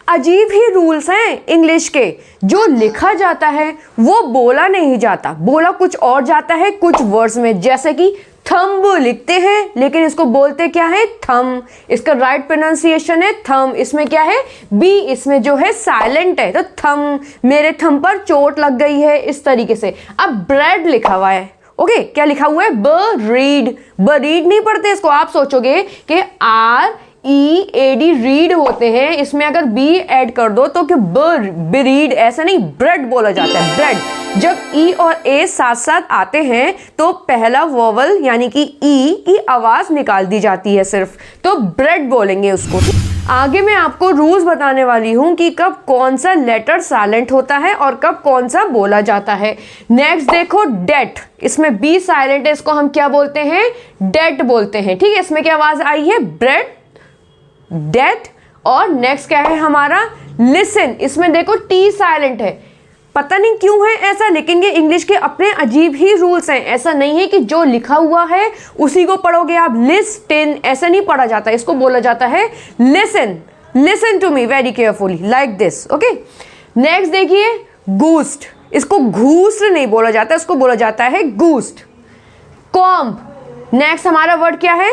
अजीब ही रूल्स हैं इंग्लिश के। जो लिखा जाता है वो बोला नहीं जाता, बोला कुछ और जाता है कुछ वर्ड्स में। जैसे कि थंब लिखते हैं लेकिन इसको बोलते क्या है, थम। इसका राइट प्रोनाउंसिएशन है थम। इसमें क्या है, बी इसमें जो है साइलेंट है, तो थम। मेरे थम पर चोट लग गई है, इस तरीके से। अब ब्रेड लिखा हुआ है, ओके, क्या लिखा हुआ है, बरीड। बरीड नहीं पढ़ते इसको। आप सोचोगे कि READ रीड होते हैं, इसमें अगर बी ऐड कर दो तो क्या बरीड, ऐसा नहीं, ब्रेड बोला जाता है, ब्रेड। जब ई और ए साथ साथ आते हैं तो पहला वोवल यानी कि ई की आवाज निकाल दी जाती है सिर्फ, तो ब्रेड बोलेंगे उसको। आगे मैं आपको रूल्स बताने वाली हूं कि कब कौन सा लेटर साइलेंट होता है और कब कौन सा बोला जाता है। नेक्स्ट देखो डेट, इसमें बी साइलेंट है, इसको हम क्या बोलते हैं, डेट बोलते हैं। ठीक है, इसमें क्या आवाज आई है, ब्रेड, डेट। और नेक्स्ट क्या है हमारा, लिसन, इसमें देखो टी साइलेंट है, पता नहीं क्यों है ऐसा, लेकिन ये इंग्लिश के अपने अजीब ही रूल्स हैं। ऐसा नहीं है कि जो लिखा हुआ है उसी को पढ़ोगे आप, लिस्टन ऐसा नहीं पढ़ा जाता, इसको बोला जाता है listen. Listen to me very carefully like this, okay. Next देखिए गूस्ट, इसको घूस्ट नहीं बोला जाता, इसको बोला जाता है गूस्ट। कॉम्ब, नेक्स्ट हमारा वर्ड क्या है,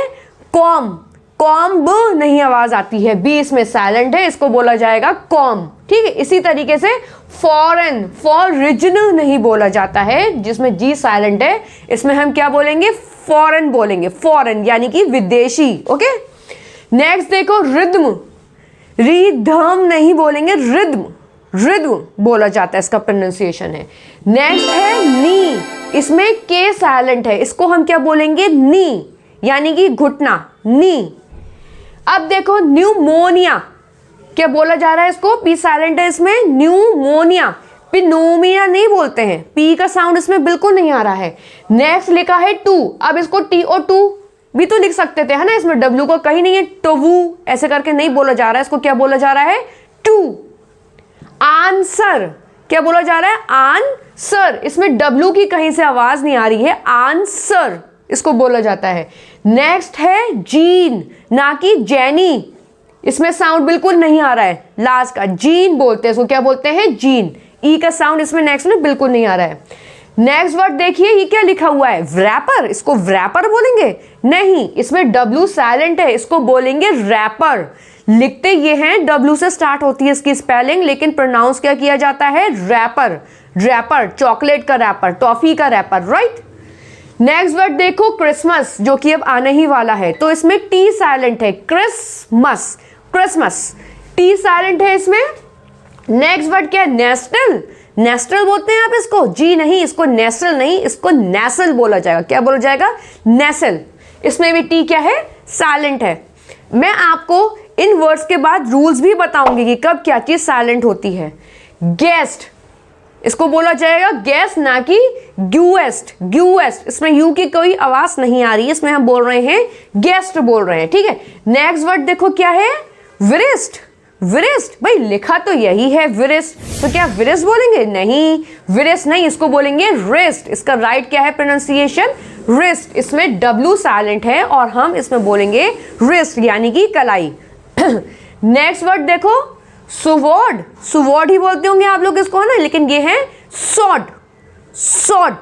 कॉम्ब। कॉम्ब नहीं आवाज आती है, बी इसमें साइलेंट है, इसको बोला जाएगा कॉम्ब। ठीक है, इसी तरीके से फॉरेन, फॉरिजन नहीं बोला जाता है, जिसमें जी साइलेंट है, इसमें हम क्या बोलेंगे, फॉरेन बोलेंगे, फॉरेन यानी कि विदेशी। ओके, नेक्स्ट देखो रिद्म, रिधम नहीं बोलेंगे, रिद्म, रिद्म बोला जाता है, इसका प्रोनाउंसिएशन है। नेक्स्ट है नी, इसमें के साइलेंट है, इसको हम क्या बोलेंगे, नी यानी कि घुटना, नी। अब देखो न्यूमोनिया, क्या बोला जा रहा है इसको, पी साइलेंट है इसमें, न्यूमोनिया। पिनोमिया नहीं बोलते हैं, पी का साउंड इसमें बिल्कुल नहीं आ रहा है। नेक्स्ट लिखा है टू, अब इसको टी और टू भी तो लिख सकते थे, है ना, इसमें डब्ल्यू का कहीं नहीं है, टवू ऐसे करके नहीं बोला जा रहा है, इसको क्या बोला जा रहा है, टू। आंसर, क्या बोला जा रहा है, आंसर, इसमें डब्ल्यू की कहीं से आवाज नहीं आ रही है, आंसर इसको बोला जाता है। नेक्स्ट है जीन, ना कि जैनी, इसमें साउंड बिल्कुल नहीं आ रहा है, लास्ट का जीन बोलते हैं, इसको क्या बोलते हैं, जीन। ई का साउंड इसमें नेक्स्ट में बिल्कुल नहीं आ रहा है। नेक्स्ट वर्ड देखिए, ये क्या लिखा हुआ है, रैपर, इसको रैपर बोलेंगे, नहीं, इसमें डब्ल्यू साइलेंट है, इसको बोलेंगे रैपर। लिखते ये हैं, डब्ल्यू से स्टार्ट होती है इसकी स्पेलिंग, लेकिन प्रोनाउंस क्या किया जाता है, रैपर। रैपर, चॉकलेट का रैपर, टॉफी का रैपर, राइट। नेक्स्ट वर्ड देखो क्रिसमस, जो कि अब आने ही वाला है, तो इसमें टी साइलेंट है, क्रिसमस, क्रिसमस, टी साइलेंट है इसमें। नेक्स्ट वर्ड क्या है, नेस्टल, नेस्टल बोलते हैं आप इसको, जी नहीं, इसको नेस्टल नहीं, इसको नेसल बोला जाएगा, क्या बोला जाएगा, नेसल। इसमें भी टी क्या है, साइलेंट है। मैं आपको इन वर्ड्स के बाद रूल्स भी बताऊंगी कि कब क्या चीज साइलेंट होती है। गेस्ट, इसको बोला जाएगा गेस्ट, ना कि ग्यूएस्ट, ग्यूएस्ट, इसमें यू की कोई आवाज नहीं आ रही है, इसमें हम बोल रहे हैं गेस्ट बोल रहे हैं। ठीक है, नेक्स्ट वर्ड देखो क्या है, विरिस्ट, विरिस्ट, भाई लिखा तो यही है विरिस्ट, तो क्या विरिस्ट बोलेंगे, नहीं, विरिस्ट नहीं, इसको बोलेंगे रिस्ट। इसका राइट क्या है प्रोनाउंसिएशन, रिस्ट, इसमें डब्ल्यू साइलेंट है और हम इसमें बोलेंगे रिस्ट यानी कि कलाई। नेक्स्ट वर्ड देखो सुवॉर्ड, सुवॉर्ड ही बोलते होंगे आप लोग इसको, है ना, लेकिन ये है सॉर्ड, सॉर्ड,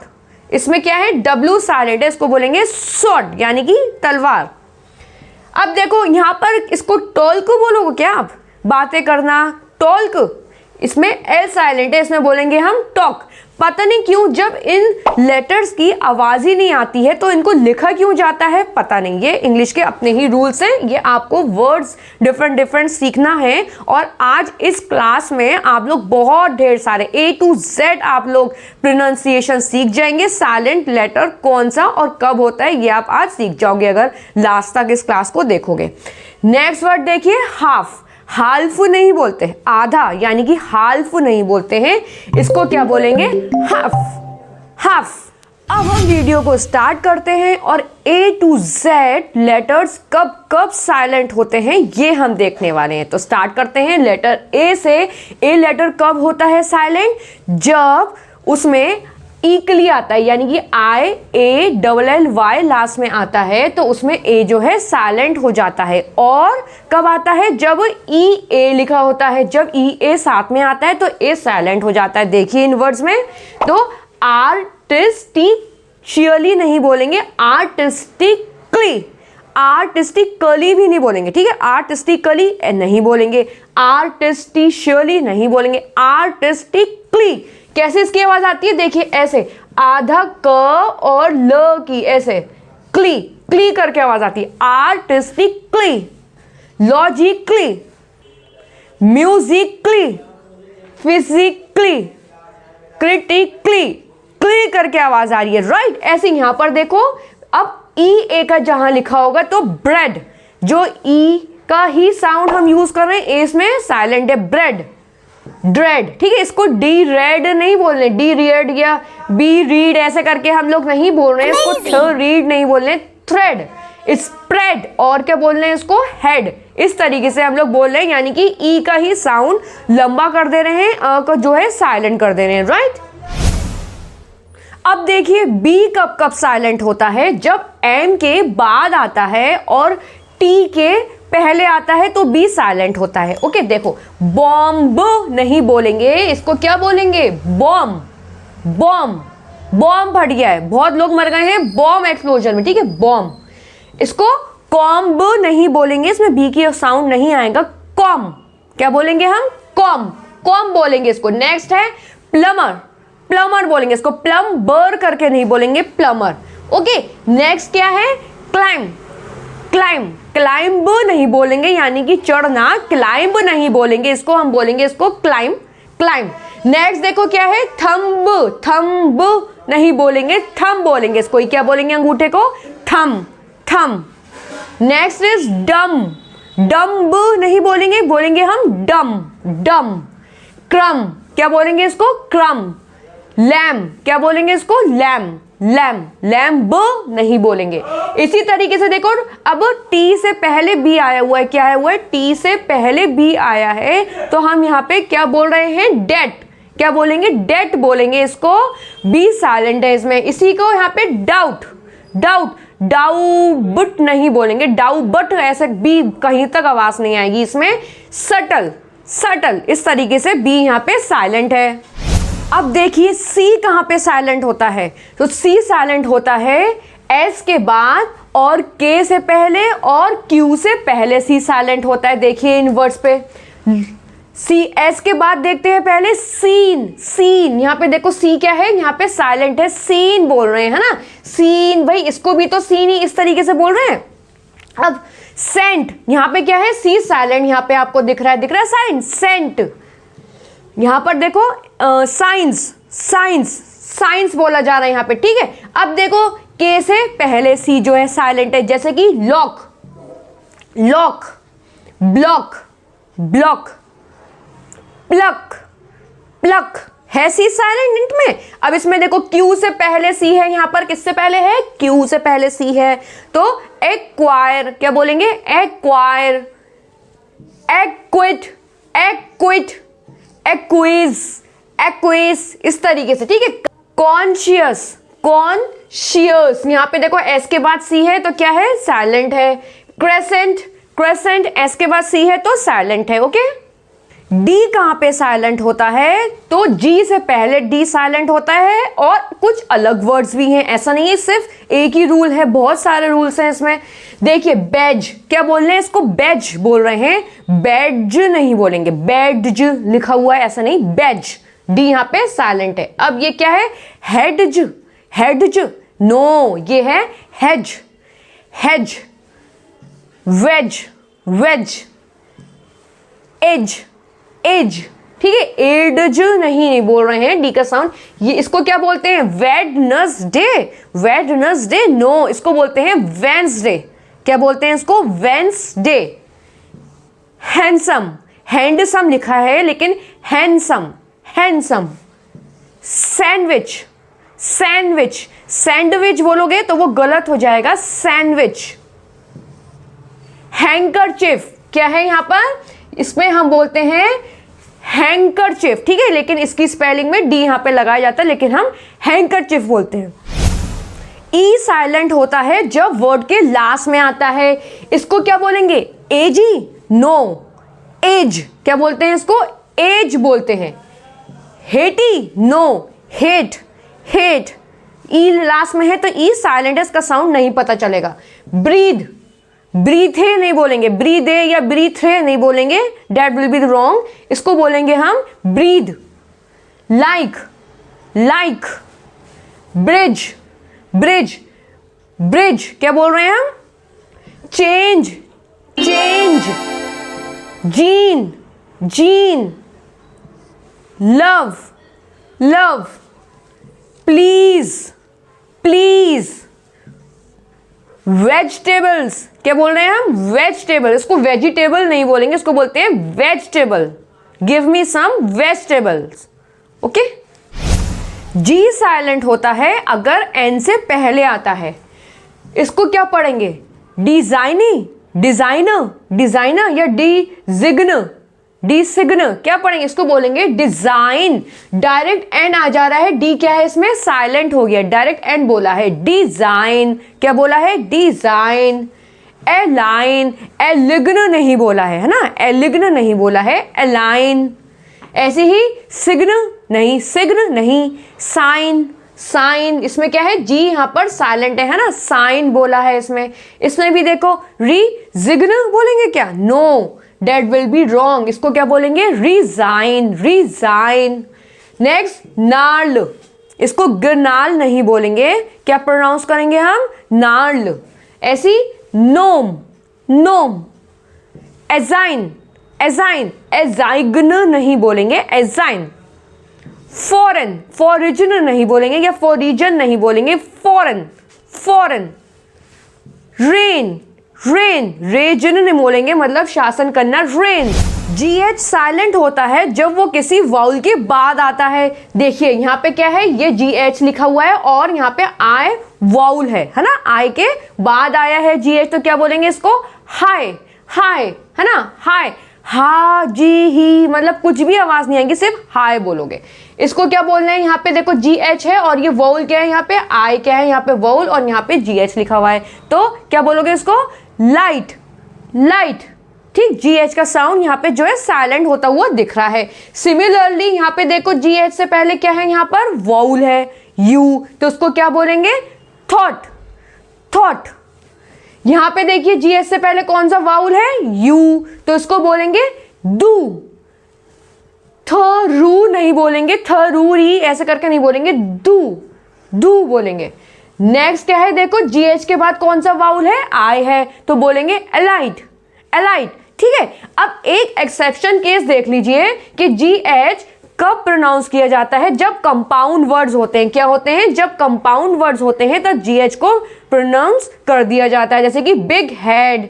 इसमें क्या है, डब्ल्यू साइलेंट है, इसको बोलेंगे सॉर्ड यानी कि तलवार। अब देखो यहां पर इसको टॉल्क बोलोगे क्या आप, बातें करना, टॉल्क, इसमें एल साइलेंट है, इसमें बोलेंगे हम टॉक। पता नहीं क्यों जब इन लेटर्स की आवाज ही नहीं आती है तो इनको लिखा क्यों जाता है, पता नहीं, ये इंग्लिश के अपने ही रूल्स हैं, ये आपको वर्ड्स डिफरेंट डिफरेंट सीखना है। और आज इस क्लास में आप लोग बहुत ढेर सारे A to Z आप लोग प्रोनाउंसिएशन सीख जाएंगे, साइलेंट लेटर कौन सा और कब होता है ये आप आज सीख जाओगे अगर लास्ट तक इस क्लास को देखोगे। नेक्स्ट वर्ड देखिए हाफ, हाल्फ नहीं बोलते, आधा यानी कि हाल्फ नहीं बोलते हैं, इसको क्या बोलेंगे, हाफ, हाफ। अब हम वीडियो को स्टार्ट करते हैं और A to Z लेटर्स कब कब साइलेंट होते हैं ये हम देखने वाले हैं। तो स्टार्ट करते हैं लेटर A से। A लेटर कब होता है साइलेंट, जब उसमें इकली आता है, यानी कि IALLY लास्ट में आता है तो उसमें ए जो है साइलेंट हो जाता है। और कब आता है? जब EA लिखा होता है, जब EA साथ में आता है तो ए साइलेंट हो जाता है। देखिए इन वर्ड्स में, तो आर्टिस्टिशियली नहीं बोलेंगे, आर्टिस्टिकली, आर्टिस्टिकली भी नहीं बोलेंगे, ठीक है, आर्टिस्टिकली नहीं बोलेंगे, आर्टिस्टिशियली नहीं बोलेंगे, आर्टिस्टिकली। कैसे इसकी आवाज आती है? देखिए ऐसे, आधा क और ल की, ऐसे क्ली क्ली करके आवाज आती है, artistically, logically, Musically, physically, critically, क्ली करके आवाज आ रही है, राइट। ऐसे यहां पर देखो, अब EA का जहां लिखा होगा तो ब्रेड, जो E का ही साउंड हम यूज कर रहे हैं, ए इसमें साइलेंट है, ब्रेड, ड्रेड, ठीक है। इसको डी रेड नहीं बोल रहे, डी रेड या बी रीड ऐसे करके हम लोग नहीं बोल रहे हैं, इसको थ रीड नहीं बोल रहे, थ्रेड, स्प्रेड, और क्या बोल रहे हैं इसको? हेड। इस तरीके से हम लोग बोल रहे हैं, यानी कि ई का ही साउंड लंबा कर दे रहे हैं, को जो है साइलेंट कर दे रहे हैं, राइट। अब देखिए बी कब कब साइलेंट होता है? जब एम के बाद आता है और टी के पहले आता है तो बी साइलेंट होता है। ओके, देखो बॉम्ब नहीं बोलेंगे, इसको क्या बोलेंगे? बॉम्ब, बॉम्ब, बॉम्ब फट गया है, बहुत लोग मर गए हैं बॉम्ब एक्सप्लोजन में, ठीक है, बॉम्ब। इसको कॉम्ब नहीं बोलेंगे, इसमें बी की साउंड नहीं आएगा, कॉम, क्या बोलेंगे हम? कॉम, कॉम बोलेंगे इसको। नेक्स्ट है प्लमर, प्लमर बोलेंगे इसको, प्लम्बर करके नहीं बोलेंगे, प्लमर। ओके, नेक्स्ट क्या है? क्लाइंब, क्लाइंब, क्लाइंब नहीं बोलेंगे, यानी कि चढ़ना, क्लाइंब नहीं बोलेंगे इसको, हम बोलेंगे इसको क्लाइंब, क्लाइंब। नेक्स्ट देखो क्या है? थंब, थंब नहीं बोलेंगे, थंब बोलेंगे इसको, क्या बोलेंगे अंगूठे को? Thumb, thumb. Next is dumb, dumb नहीं बोलेंगे, बोलेंगे हम डम, डम। क्रम, क्या बोलेंगे इसको? क्रम। लैम, क्या बोलेंगे इसको? लैम, लैम, लैम्ब नहीं बोलेंगे। इसी तरीके से देखो, अब टी से पहले बी आया हुआ है, क्या आया हुआ है? टी से पहले बी आया है, तो हम यहाँ पे क्या बोल रहे हैं? डेट, क्या बोलेंगे? डेट बोलेंगे इसको, बी साइलेंट है इसमें। इसी को यहाँ पे डाउट, डाउट, डाउबट नहीं बोलेंगे, डाउबट, ऐसे बी कहीं तक आवाज नहीं आएगी इसमें। सटल, सटल, इस तरीके से बी यहाँ पे साइलेंट है। अब देखिए सी कहाँ पे साइलेंट होता है? तो सी साइलेंट होता है एस के बाद और के से पहले और क्यू से पहले सी साइलेंट होता है। देखिए इन वर्ड्स पे, सी एस के बाद देखते हैं पहले सीन, सीन, यहाँ पे देखो सी क्या है? यहाँ पे साइलेंट है, सीन बोल रहे हैं, है ना, सीन, भाई इसको भी तो सीन ही इस तरीके से बोल रहे हैं। अब सेंट, यहाँ पे क्या है? सी साइलेंट, यहाँ पे आपको दिख रहा है, दिख रहा है साइंस, सेंट। यहाँ पर देखो साइंस, साइंस, साइंस बोला जा रहा है यहाँ पे, ठीक है। अब देखो के से पहले सी जो है साइलेंट है, जैसे कि lock, lock, block, block, pluck, pluck, है सी साइलेंट में। अब इसमें देखो क्यू से पहले सी है, यहाँ पर किससे पहले है? क्यू से पहले सी है, तो एक्वायर, क्या बोलेंगे? एक्वायर, एक्विट, एक्विट, एक्विज, एक्विस, इस तरीके से, ठीक है। कॉन्शियस, कॉन्शियस, यहाँ पे देखो एस के बाद सी है तो क्या है? साइलेंट है। क्रेसेंट, क्रेसेंट, एस के बाद सी है तो साइलेंट है। ओके, डी कहाँ पे साइलेंट होता है? तो जी से पहले डी साइलेंट होता है, और कुछ अलग वर्ड्स भी हैं, ऐसा नहीं है सिर्फ एक ही रूल है, बहुत सारे रूल्स हैं इसमें। देखिए बेज, क्या बोल रहे हैं इसको? बेज बोल रहे हैं, बेज नहीं बोलेंगे, बेडज लिखा हुआ है, ऐसा नहीं, बेज, डी यहाँ पे साइलेंट है। अब ये क्या है? हेडज, हेडज, नो, ये है hedge, hedge. Wedge, wedge, edge, edge, ठीक है, एडज नहीं बोल रहे हैं, डी का साउंड। ये इसको क्या बोलते हैं? वेडनेसडे, वेडनेसडे, नो, इसको बोलते हैं वेंसडे, क्या बोलते हैं इसको? वेंसडे। हैंडसम, हैंडसम लिखा है लेकिन handsome, handsome. Sandwich, sandwich, sandwich बोलोगे तो वो गलत हो जाएगा, सैंडविच। हैंकरचिफ, क्या है यहाँ पर? इसमें हम बोलते हैं हैंकरचिफ, ठीक है, लेकिन इसकी स्पेलिंग में डी यहां पे लगाया जाता है, लेकिन हम हैंकरचिफ बोलते हैं। ई साइलेंट होता है जब वर्ड के लास्ट में आता है, इसको क्या बोलेंगे? एजी? No, edge. क्या बोलते हैं इसको? एज बोलते हैं। हेटी? No, hate, hate. E last में है तो ई साइलेंट है, इसका साउंड नहीं पता चलेगा। ब्रीद, ब्रीथे नहीं बोलेंगे, ब्रीदे या ब्रीथे नहीं बोलेंगे, दैट विल बी रॉन्ग, इसको बोलेंगे हम breathe. Like, like. Bridge, bridge, bridge. क्या बोल रहे हैं हम? Change, change. Gene, gene. Love, love. Please, please. Vegetables, क्या बोल रहे हैं हम? वेजिटेबल। इसको वेजिटेबल नहीं बोलेंगे, इसको बोलते हैं vegetable. Give me some vegetables. Okay. G silent होता है अगर एन से पहले आता है, इसको क्या पढ़ेंगे? डिजाइनी, डिजाइनर, डिजाइनर या डिजिग्न, डिसिग्न। क्या पढ़ेंगे? इसको बोलेंगे डिजाइन। डायरेक्ट एन आ जा रहा है, डी क्या है इसमें? साइलेंट हो गया, डायरेक्ट एन बोला है, डिजाइन। क्या बोला है? डिजाइन। एलाइन, एलिग्न नहीं बोला है ना, एलिग्न नहीं बोला है, एलाइन। ऐसे ही सिग्न नहीं, सिग्न नहीं। Sign, sign. इसमें क्या है? जी यहां पर साइलेंट है ना, साइन बोला है इसमें। इसमें भी देखो रिजिग्न बोलेंगे क्या? No, that will be wrong, इसको क्या बोलेंगे? Resign, resign. Next, gnarl. इसको गिरनाल नहीं बोलेंगे, क्या प्रोनाउंस करेंगे हम? नार्ल। ऐसी नोम, नोम। एजाइन, एजाइन, एजाइग्न नहीं बोलेंगे, एजाइन। फॉरेन, फॉरिजन नहीं बोलेंगे या फॉरिजन नहीं बोलेंगे, foreign, foreign. Reign, reign, reign नहीं बोलेंगे, मतलब शासन करना, रेन। जीएच साइलेंट होता है जब वो किसी वाउल के बाद आता है। देखिए यहाँ पे क्या है? ये जीएच लिखा हुआ है और यहाँ पे आई वाउल है ना, आई के बाद आया है जीएच, तो क्या बोलेंगे इसको? हाय, हाय, है ना, हाय। हा जी ही, मतलब कुछ भी आवाज नहीं आएगी, सिर्फ हाय बोलोगे। इसको क्या बोलना है? यहाँ पे देखो जी एच है और ये वोल क्या है? यहाँ पे आई क्या है? यहाँ पे वोल और यहाँ पे जी एच लिखा हुआ है, तो क्या बोलोगे इसको? Light, light. ठीक, जी एच का साउंड यहाँ पे जो है साइलेंट होता हुआ दिख रहा है। सिमिलरली यहाँ पे देखो जी एच से पहले क्या है? यहाँ पर वोल है, यू, तो उसको क्या बोलेंगे? Thought, thought. यहां पे देखिए जीएस से पहले कौन सा वाउल है? यू, तो इसको बोलेंगे डू। थरू नहीं बोलेंगे, थरूरी ऐसे करके नहीं बोलेंगे, डू, डू बोलेंगे। नेक्स्ट क्या है? देखो जीएच के बाद कौन सा वाउल है? आई है, तो बोलेंगे एलाइट, एलाइट। ठीक है, अब एक एक्सेप्शन केस देख लीजिए कि जीएच कब प्रोनाउंस किया जाता है? जब कंपाउंड वर्ड्स होते हैं। क्या होते हैं? जब कंपाउंड वर्ड्स होते हैं तो जीएच को प्रोनाउंस कर दिया जाता है, जैसे कि big head,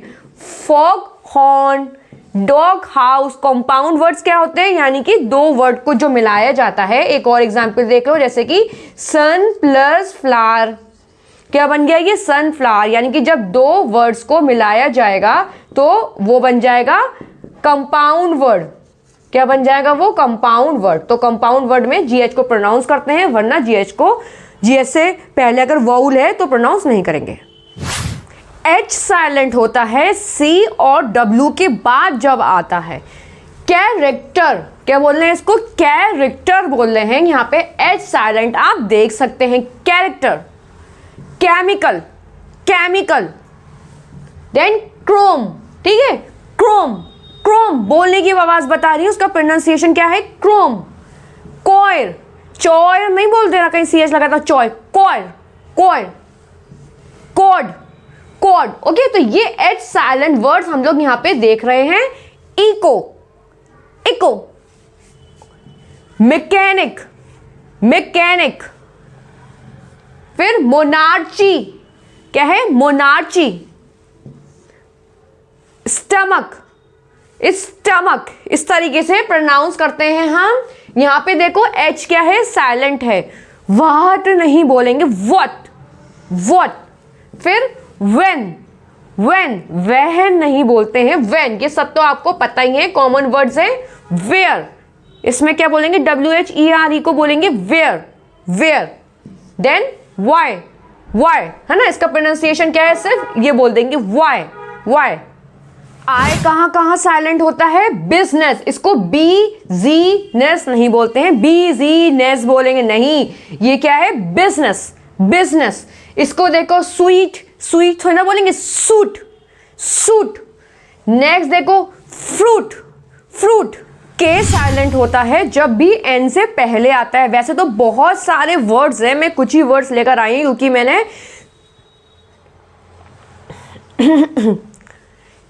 fog horn, dog house. Compound words क्या होते हैं? यानी कि दो वर्ड को जो मिलाया जाता है। एक और एग्जांपल देख लो, जैसे कि सन प्लस फ्लावर, क्या बन गया ये? सनफ्लावर। यानी कि जब दो वर्ड्स को मिलाया जाएगा तो वो बन जाएगा कंपाउंड वर्ड। क्या बन जाएगा वो? Compound word. तो कंपाउंड वर्ड में जीएच को प्रोनाउंस करते हैं, वरना जीएच को जीएच से पहले अगर वाउल है तो प्रोनाउंस नहीं करेंगे। एच साइलेंट होता है सी और डब्ल्यू के बाद जब आता है। कैरेक्टर, क्या बोल रहे हैं इसको? कैरेक्टर बोल रहे हैं। यहाँ पे एच साइलेंट आप देख सकते हैं। Character. Chemical, chemical. Then chrome, ठीक है, क्रोम, क्रोम बोलने की आवाज बता रही है, उसका प्रोनाउंसिएशन क्या है? क्रोम। कॉयर, चॉयर नहीं बोलते ना, कहीं सीएच लगा था, चॉय, coir, coir. Cod, cod. Okay, तो ये एच साइलेंट वर्ड्स हम लोग यहां पे देख रहे हैं। Echo, echo. Mechanic, mechanic. फिर मोनार्ची, क्या है? मोनार्ची। Stomach, stomach. इस तरीके से प्रोनाउंस करते हैं हम। यहां पे देखो एच क्या है? साइलेंट है। व्हाट नहीं बोलेंगे, व्हाट, व्हाट। फिर व्हेन, व्हेन, वह नहीं बोलते हैं, व्हेन। ये सब तो आपको पता ही है, कॉमन वर्ड्स है। वेयर, इसमें क्या बोलेंगे, WHERE को बोलेंगे where, where. Then why, why है ना, इसका प्रोनाउंसिएशन क्या है, सिर्फ ये बोल देंगे वाई, वाई। आई कहाँ कहाँ साइलेंट होता है, बिजनेस, इसको बीजीनेस नहीं बोलते हैं, बीजीनेस बोलेंगे नहीं, ये क्या है, बिजनेस, बिजनेस। इसको देखो स्वीट, स्वीट थोड़ी ना बोलेंगे, सूट, सूट। नेक्स्ट देखो फ्रूट, फ्रूट। के साइलेंट होता है जब भी एन से पहले आता है। वैसे तो बहुत सारे वर्ड्स हैं, मैं कुछ ही वर्ड्स लेकर आई हूं क्योंकि मैंने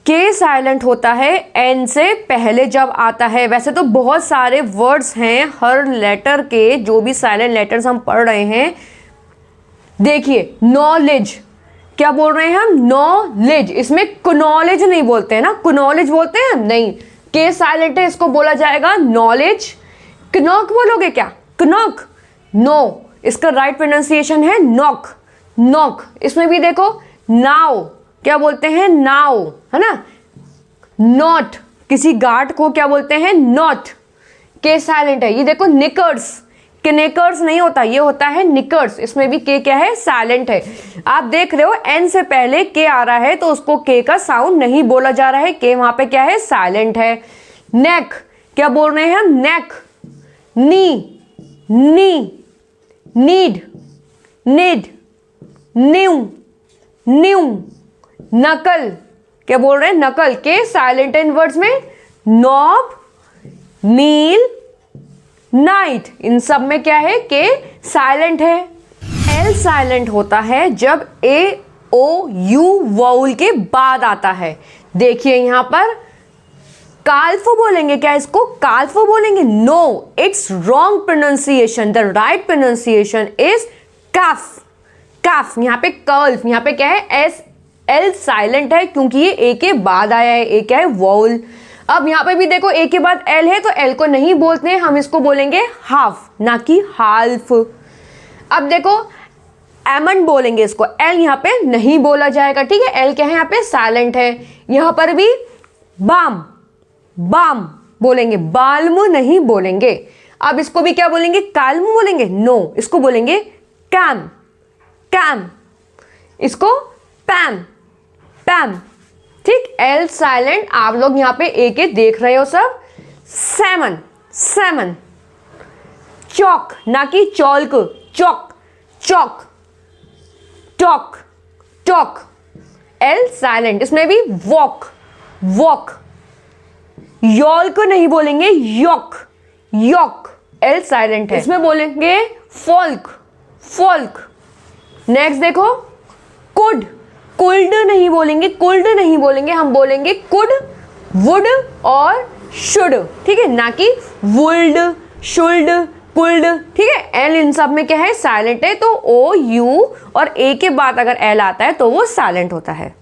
के साइलेंट होता है एन से पहले जब आता है। वैसे तो बहुत सारे वर्ड्स हैं हर लेटर के, जो भी साइलेंट लेटर्स हम पढ़ रहे हैं। देखिए नॉलेज, क्या बोल रहे हैं हम, नॉलेज। इसमें कनॉलेज नहीं बोलते हैं ना, कनॉलेज बोलते हैं नहीं, के साइलेंट है, इसको बोला जाएगा नॉलेज। कनॉक बोलोगे क्या, कनॉक, नो, इसका राइट प्रोनाउंसिएशन है नॉक, नॉक। इसमें भी देखो नाउ, क्या बोलते हैं, नाउ, है ना। नॉट, किसी गार्ड को क्या बोलते हैं, नॉट, के साइलेंट है। ये देखो निकर्स, केनेकर्स नहीं होता, ये होता है निकर्स, इसमें भी के क्या है, साइलेंट है। आप देख रहे हो एन से पहले के आ रहा है तो उसको के का साउंड नहीं बोला जा रहा है, के वहां पे क्या है, साइलेंट है। नेक, क्या बोल रहे हैं हम, नेक। नी, नी, नीड, निड, न्यू, न्यू। नकल, क्या बोल रहे हैं, नकल, के साइलेंट इन वर्ड्स में नॉब, मील, नाइट, इन सब में क्या है, के साइलेंट है। एल साइलेंट होता है जब ए ओ यू वाउल के बाद आता है। देखिए यहां पर काल्फो बोलेंगे क्या, इसको काल्फो बोलेंगे, no, it's wrong pronunciation, the right pronunciation is calf, calf. यहां पे कल्फ, यहां पे क्या है, एस एल साइलेंट है क्योंकि ये ए के बाद आया है, ए क्या है, वाउल। अब यहाँ पे भी देखो ए के बाद एल है तो एल को नहीं बोलते हैं, हम इसको बोलेंगे हाफ, ना कि हाल्फ। अब देखो एमन बोलेंगे इसको, एल यहाँ पे नहीं बोला जाएगा, ठीक है, एल क्या है यहाँ पे, साइलेंट है। यहाँ पर भी बाम, बाम बोलेंगे, बाल्म नहीं बोलेंगे। अब इसको भी क्या बोलेंगे, काल्म बोलेंगे, नो, इसको बोलेंगे कैम, कैम। इसको पैम, पैम, ठीक। एल साइलेंट, आप लोग यहाँ पे ए के देख रहे हो सब। Simon, Simon. चौक, ना कि चौल्क, चौक, चौक, टॉक, टॉक। एल साइलेंट, इसमें भी वॉक, वॉक। यॉल्क नहीं बोलेंगे, यॉक, यॉक, एल साइलेंट है। इसमें बोलेंगे फॉल्क, फॉल्क। नेक्स्ट देखो कुड, कुल्ड नहीं बोलेंगे, कुल्ड नहीं बोलेंगे, हम बोलेंगे कुड, वुड और शुड, ठीक है, ना कि वुल्ड, शुल्ड, कुल्ड, ठीक है। एल इन सब में क्या है, साइलेंट है। तो ओ यू और ए के बाद अगर एल आता है तो वो साइलेंट होता है।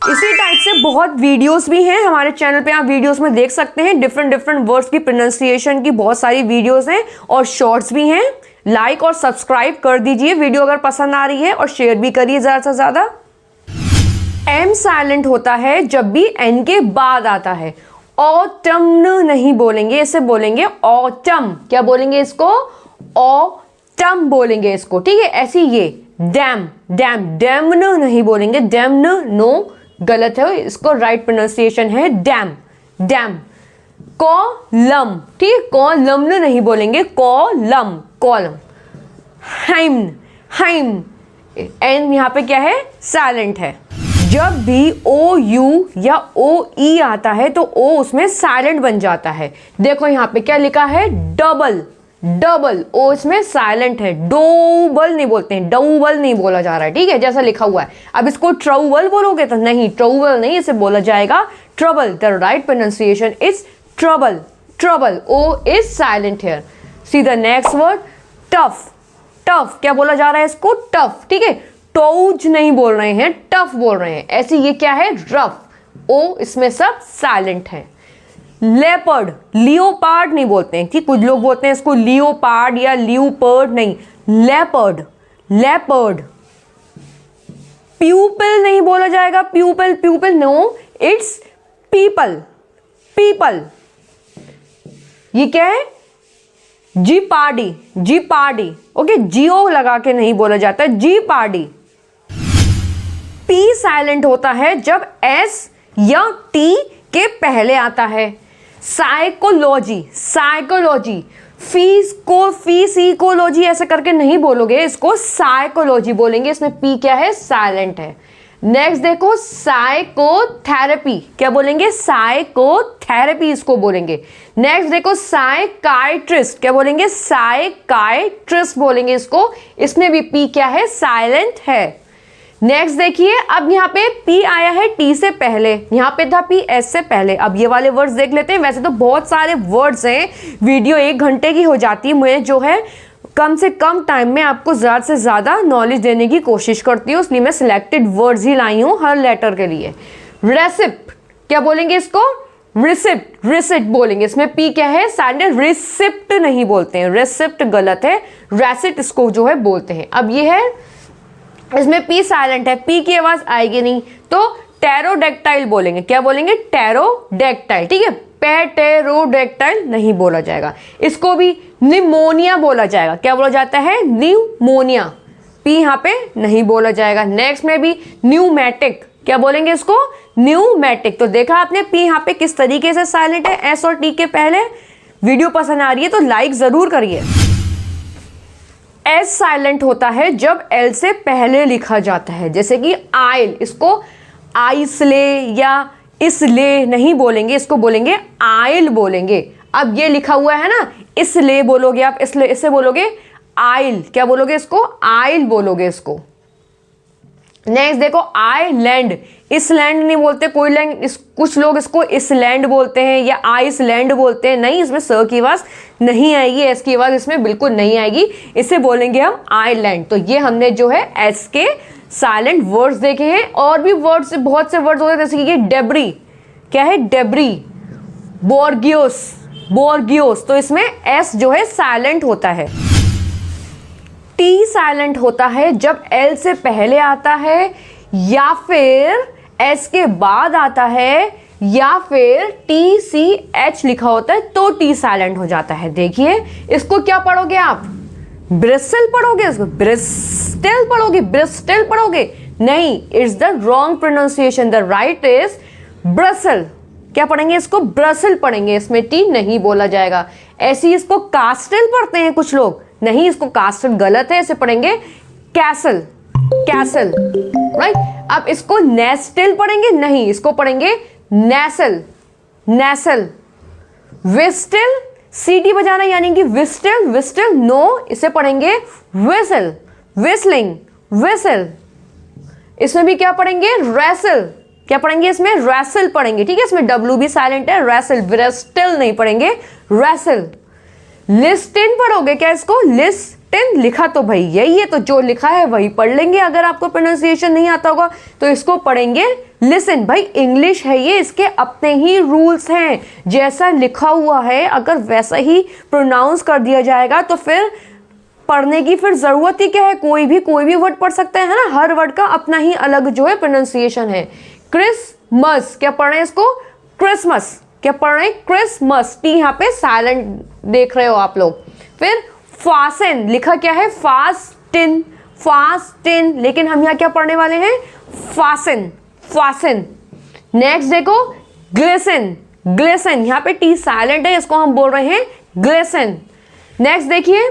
इसी टाइप से बहुत वीडियोस भी हैं हमारे चैनल पे, आप वीडियोस में देख सकते हैं, डिफरेंट डिफरेंट वर्ड्स की प्रोनाउंसिएशन की बहुत सारी वीडियोस हैं और शॉर्ट्स भी हैं। लाइक और सब्सक्राइब कर दीजिए वीडियो अगर पसंद आ रही है, और शेयर भी करिए ज़्यादा से ज़्यादा। एम साइलेंट होता है जब भी एन के बाद आता है। ऑटम्न नहीं बोलेंगे, इसे बोलेंगे ऑटम। क्या बोलेंगे इसको, ऑटम बोलेंगे इसको, ठीक है। ऐसी ये डैम, डैम, डैमन नहीं बोलेंगे, डैमन नो, गलत है, इसको राइट प्रोनाउंसिएशन है डैम, डैम। कॉलम, ठीक है, कॉलम नहीं बोलेंगे, column, column. Hymn, hymn, N यहाँ पे क्या है, साइलेंट है। जब भी ओ यू या ओ ई आता है तो ओ उसमें साइलेंट बन जाता है। देखो यहाँ पे क्या लिखा है, डबल, डबल, ओ इसमें साइलेंट है। डोबल नहीं बोलते हैं, डौबल नहीं बोला जा रहा है, ठीक है, जैसा लिखा हुआ है। अब इसको ट्रौबल बोलोगे तो नहीं, ट्रौबल नहीं, इसे बोला जाएगा trouble. The right pronunciation is trouble, trouble, O is silent here. See the next word tough, tough, क्या बोला जा रहा है इसको, टफ, ठीक है। टोज नहीं बोल रहे हैं, टफ बोल रहे हैं। ऐसे ये क्या है, रफ, ओ इसमें सब साइलेंट है। लेपर्ड, लियोपार्ड नहीं बोलते हैं, ठीक, कुछ लोग बोलते हैं इसको लियोपार्ड या लियोपर्ड, नहीं, लेपर्ड, लेपर्ड। प्यूपल नहीं बोला जाएगा, people, people no, it's people, people. ये क्या है? जीपार्डी, जीपार्डी। ओके, जियो लगा के नहीं बोला जाता है, जीपार्डी। पी साइलेंट होता है जब एस या टी के पहले आता है। साइकोलॉजी, साइकोलॉजी, फिजिकोलॉजी ऐसे करके नहीं बोलोगे, इसको साइकोलॉजी बोलेंगे। इसमें पी क्या है? साइलेंट है। नेक्स्ट देखो, साइकोथेरेपी, क्या बोलेंगे? साइकोथेरेपी इसको बोलेंगे। नेक्स्ट देखो, साइकाइट्रिस्ट, क्या बोलेंगे? साइकाइट्रिस्ट बोलेंगे इसको। इसमें भी पी क्या है? साइलेंट है। नेक्स्ट देखिए, अब यहाँ पे पी आया है टी से पहले, यहाँ पे था पी एस से पहले। अब ये वाले वर्ड्स देख लेते हैं। वैसे तो बहुत सारे वर्ड्स हैं, वीडियो 1 घंटे की हो जाती है। मैं जो है कम से कम टाइम में आपको ज़्यादा से ज़्यादा नॉलेज देने की कोशिश करती हूँ, इसलिए मैं सिलेक्टेड वर्ड्स ही लाई हूँ हर लेटर के लिए। रेसिप्ट, क्या बोलेंगे इसको? रिसिप्ट, रिसिप्ट बोलेंगे। इसमें पी क्या है? साइलेंट। रिसिप्ट नहीं बोलते हैं, रिसिप्ट गलत है, रेसिप्ट इसको जो है बोलते हैं। अब ये है, इसमें पी साइलेंट है, पी की आवाज आएगी नहीं, तो टेरोडेक्टाइल बोलेंगे। क्या बोलेंगे? टेरोडेक्टाइल। ठीक है, पेटेरोडेक्टाइल नहीं बोला जाएगा। इसको भी निमोनिया बोला जाएगा। क्या बोला जाता है? न्यूमोनिया। पी यहाँ पे नहीं बोला जाएगा। नेक्स्ट में भी न्यूमेटिक, क्या बोलेंगे इसको? न्यूमेटिक। तो देखा आपने पी यहाँ पे किस तरीके से साइलेंट है एस और टी के पहले। वीडियो पसंद आ रही है तो लाइक जरूर करिए। एस साइलेंट होता है जब एल से पहले लिखा जाता है, जैसे कि आइल, इसको आइसले या इसले नहीं बोलेंगे, इसको बोलेंगे आइल बोलेंगे। अब ये लिखा हुआ है ना, इसले बोलोगे आप, इसले, इससे बोलोगे आइल। क्या बोलोगे इसको? आइल बोलोगे इसको। नेक्स्ट देखो, आइलैंड, इसलैंड नहीं बोलते कोई लैंड, कुछ लोग इसको इसलैंड बोलते हैं या आइसलैंड बोलते हैं। नहीं, इसमें स की आवाज नहीं आएगी, एस की आवाज इसमें बिल्कुल नहीं आएगी, इसे बोलेंगे हम आइलैंड। तो ये हमने जो है एस के साइलेंट वर्ड्स देखे हैं। और भी वर्ड्स, बहुत से वर्ड्स होते हैं, जैसे कि डेब्री, क्या है? डेब्री। बोर्गियोस, बोर्गियोस, तो इसमें एस जो है साइलेंट होता है। टी साइलेंट होता है जब एल से पहले आता है या फिर एस के बाद आता है या फिर टी सी एच लिखा होता है तो टी साइलेंट हो जाता है। देखिए इसको क्या पढ़ोगे आप? ब्रिस्टल पढ़ोगे, इसको ब्रिस्टल पढ़ोगे, ब्रिस्टल पढ़ोगे? नहीं, it's the wrong pronunciation. The right is bristle. क्या पढ़ेंगे इसको? ब्रसल पढ़ेंगे, इसमें टी नहीं बोला जाएगा। ऐसे ही इसको कास्टल पढ़ते हैं कुछ लोग, नहीं, इसको कास्टल गलत है, इसे पढ़ेंगे कैसल, कैसल, राइट। अब इसको नेस्टल पढ़ेंगे, नहीं, इसको पढ़ेंगे नेसल, नेसल। विस्टल, सीटी बजाना यानी कि विस्टल, विस्टल नो, इसे पढ़ेंगे विसल, विस्लिंग, विसल। इसमें भी क्या पढ़ेंगे? रेसल। क्या पढ़ेंगे इसमें? रेसल पढ़ेंगे, ठीक है। इसमें डब्ल्यू भी साइलेंट है, रेसल, ब्रेस्टल नहीं पढ़ेंगे, रेसल। लिस्टिन पढ़ोगे क्या इसको? लिस्टिन लिखा तो भाई यही है, तो जो लिखा है वही पढ़ लेंगे। अगर आपको प्रोनाउंसिएशन नहीं आता होगा तो इसको पढ़ेंगे लिसन। भाई इंग्लिश है ये, इसके अपने ही रूल्स हैं, जैसा लिखा हुआ है अगर वैसा ही प्रोनाउंस कर दिया जाएगा तो फिर पढ़ने की फिर जरूरत ही क्या है? कोई भी वर्ड पढ़ सकता है ना, हर वर्ड का अपना ही अलग जो है प्रोनाउंसिएशन है। क्रिसमस, क्या पढ़ रहे हैं इसको? क्रिसमस। क्या पढ़ रहे हैं? क्रिसमस। टी यहाँ पे साइलेंट देख रहे हो आप लोग। फिर फासन, लिखा क्या है? फास्टिन, फास्टिन, लेकिन हम यहाँ क्या पढ़ने वाले हैं? Fasten, fasten. नेक्स्ट देखो, ग्लिसन, ग्लिसन, यहाँ पे टी साइलेंट है, इसको हम बोल रहे हैं ग्लिसन। नेक्स्ट देखिए,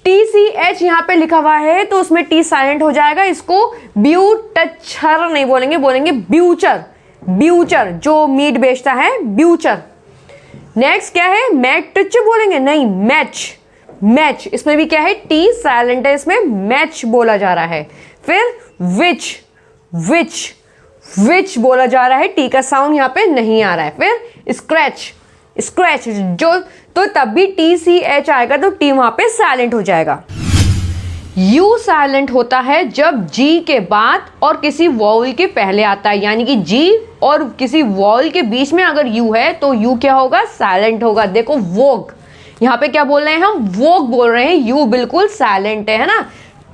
टी सी एच यहाँ पे लिखा हुआ है तो उसमें टी साइलेंट हो जाएगा, इसको ब्यूटचर नहीं बोलेंगे, बोलेंगे ब्यूचर, ब्यूचर, जो मीट बेचता है, ब्यूचर। नेक्स्ट क्या है? मैच बोलेंगे, नहीं, मैच, मैच। इसमें भी क्या है? टी साइलेंट है, इसमें मैच बोला जा रहा है। फिर विच, विच, विच बोला जा रहा है, टी का साउंड यहाँ पे नहीं आ रहा है। फिर स्क्रैच, स्क्रैच, जो, तो तब भी टी सी एच आएगा तो टी वहां पे साइलेंट हो जाएगा। यू साइलेंट होता है जब जी के बाद और किसी वॉवल के पहले आता है, यानी कि जी और किसी वॉवल के बीच में अगर यू है तो यू क्या होगा? साइलेंट होगा। देखो वोग, यहाँ पे क्या बोल रहे हैं हम? वोग बोल रहे हैं, यू बिल्कुल साइलेंट है ना।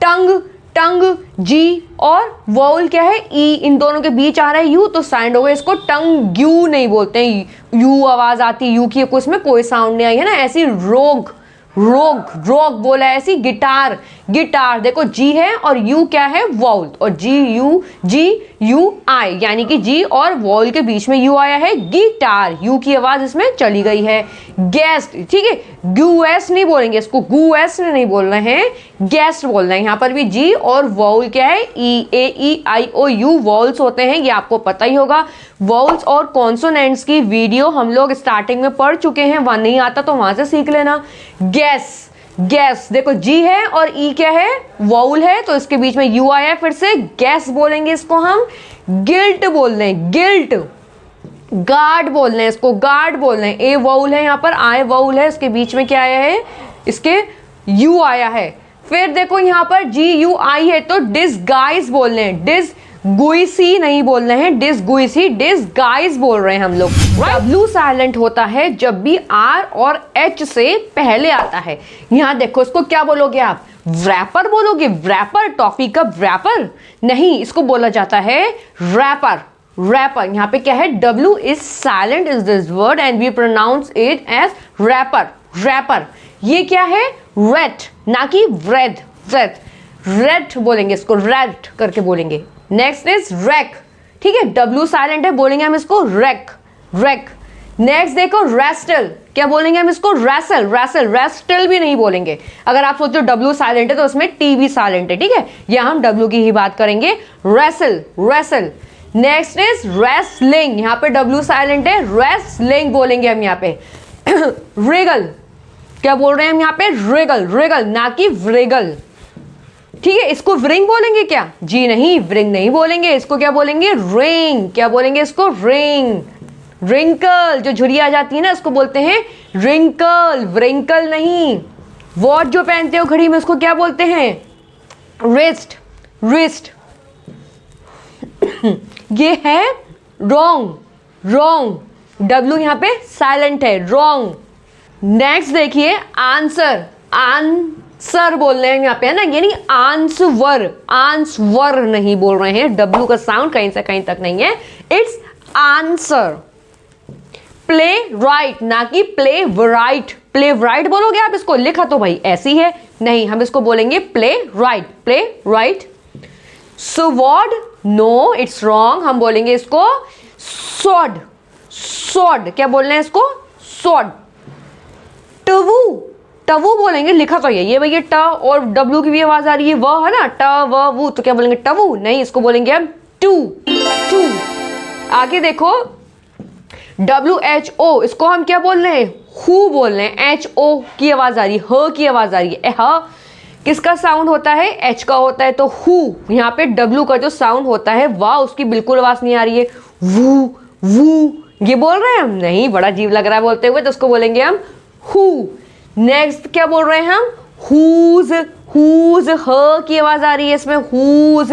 टंग, टंग, जी और वॉवल क्या है ई, इन दोनों के बीच आ रहा है यू, तो साउंड होगा इसको टंग यू नहीं बोलते हैं, यू आवाज आती है यू की, इसमें कोई साउंड नहीं आई है ना, ऐसी रोग रोग बोला है, ऐसी गिटार गिटार, देखो जी है और यू क्या है वॉवल, और जी यू आई, यानी कि जी और वॉवल के बीच में यू आया है, गिटार, यू की आवाज इसमें चली गई है। गेस्ट, ठीक है, गूएस नहीं बोलेंगे इसको, गूएस नहीं बोल रहे हैं, गेस्ट बोल रहे हैं। यहाँ पर भी जी और वॉवल क्या है ई, ए ई आई ओ यू वॉवल्स होते हैं, ये आपको पता ही होगा। वॉवल्स और कॉन्सोनेंट्स की वीडियो हम लोग स्टार्टिंग में पढ़ चुके हैं, वहां नहीं आता तो वहां से सीख लेना। गैस, देखो जी है और ई क्या है वॉवल है, तो इसके बीच में यू आया है, फिर से गैस बोलेंगे इसको हम। गिल्ट बोल रहे हैं, गिल्ट। गार्ड बोल रहे हैं इसको, गार्ड बोल रहे हैं, ए वॉवल है यहाँ पर, आई वॉवल है, इसके बीच में क्या आया है, इसके यू आया है। फिर देखो यहाँ पर जी यू आई है तो डिसगाइज बोल रहे हैं, डिसगुइसी नहीं बोल रहे हैं, डिसगुइसी, डिसगाइज बोल रहे हैं हम लोग। डब्ल्यू साइलेंट होता है जब भी आर और एच से पहले आता है। यहाँ देखो इसको क्या बोलोगे आप, रैपर बोलोगे, रैपर, टॉफी का रैपर नहीं, इसको बोला जाता है रैपर, रैपर। यहाँ पे क्या है, W is silent is this word and we pronounce it as wrapper, wrapper. ये क्या है, रेट, ना कि रेड, रेड, रेड बोलेंगे इसको, रेड करके बोलेंगे। नेक्स्ट इज रैक, ठीक है, W साइलेंट है, बोलेंगे हम इसको रैक, रैक। नेक्स्ट देखो रेस्टल, क्या बोलेंगे हम इसको, रैसल, रैसल, रेस्टल भी नहीं बोलेंगे। अगर आप सोचो W साइलेंट है तो उसमें T भी साइलेंट है, ठीक है, यहाँ हम W की ही बात करेंगे, wrestle, wrestle. Next is wrestling, यहाँ पे W साइलेंट है, रेसलिंग बोलेंगे हम यहाँ पे। रिगल, क्या बोल रहे हैं हम यहाँ पे, रिगल, रिगल, ना कि व्रिगल, ठीक है। इसको व्रिंग बोलेंगे क्या, जी नहीं, व्रिंग नहीं बोलेंगे, इसको क्या बोलेंगे, रिंग, क्या बोलेंगे इसको, रिंग। रिंकल, जो झुर्री आ जाती है ना उसको बोलते हैं रिंकल, व्रिंकल नहीं। वॉच जो पहनते हो घड़ी में उसको क्या बोलते हैं, रिस्ट, रिस्ट। ये है रॉन्ग, रॉन्ग, W यहाँ पे साइलेंट है, रॉन्ग। नेक्स्ट देखिए आंसर, आंसर बोल रहे हैं यहाँ पे, है ना, यानी आंसवर, आंसवर नहीं बोल रहे हैं, W का साउंड कहीं से कहीं तक नहीं है, इट्स आंसर। प्ले राइट, ना कि प्ले राइट, प्ले राइट बोलोगे आप इसको, लिखा तो भाई ऐसी है, नहीं, हम इसको बोलेंगे playwright, playwright. Sword, no it's wrong, हम बोलेंगे इसको स्वॉर्ड, स्वॉर्ड, क्या बोल रहे हैं इसको, स्वॉर्ड। टवू, टवू बोलेंगे, लिखा तो ये भैया ट और W की भी आवाज आ रही है, वह है ना, ट व वू, तो क्या बोलेंगे टवू, नहीं, इसको बोलेंगे हम टू, टू। आगे देखो WHO, इसको हम क्या बोल रहे हैं, हु बोल रहे हैं, HO की आवाज आ रही है, ह की आवाज आ रही है, ह किसका साउंड होता है, H का होता है, तो हु। यहाँ पे W का जो साउंड होता है वाह, उसकी बिल्कुल आवाज नहीं आ रही है, वू, वू, ये बोल रहे हैं हम, नहीं, बड़ा अजीब लग रहा है बोलते हुए, तो उसको बोलेंगे हम हु। नेक्स्ट क्या बोल रहे हैं हम, हुज, हुज, ह की आवाज आ रही है इसमें, हुज।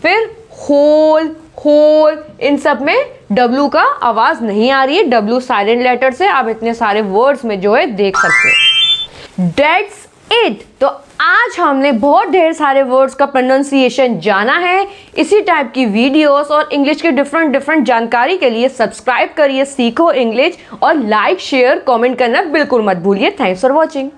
फिर होल, होल, इन सब में W का आवाज नहीं आ रही है, W साइलेंट लेटर से आप इतने सारे वर्ड्स में जो है देख सकते हो। That's it. तो आज हमने बहुत ढेर सारे वर्ड्स का प्रोनाउंसिएशन जाना है। इसी टाइप की वीडियोस और इंग्लिश के डिफरेंट जानकारी के लिए सब्सक्राइब करिए सीखो इंग्लिश, और लाइक शेयर कमेंट करना बिल्कुल मत भूलिए। Thanks for watching.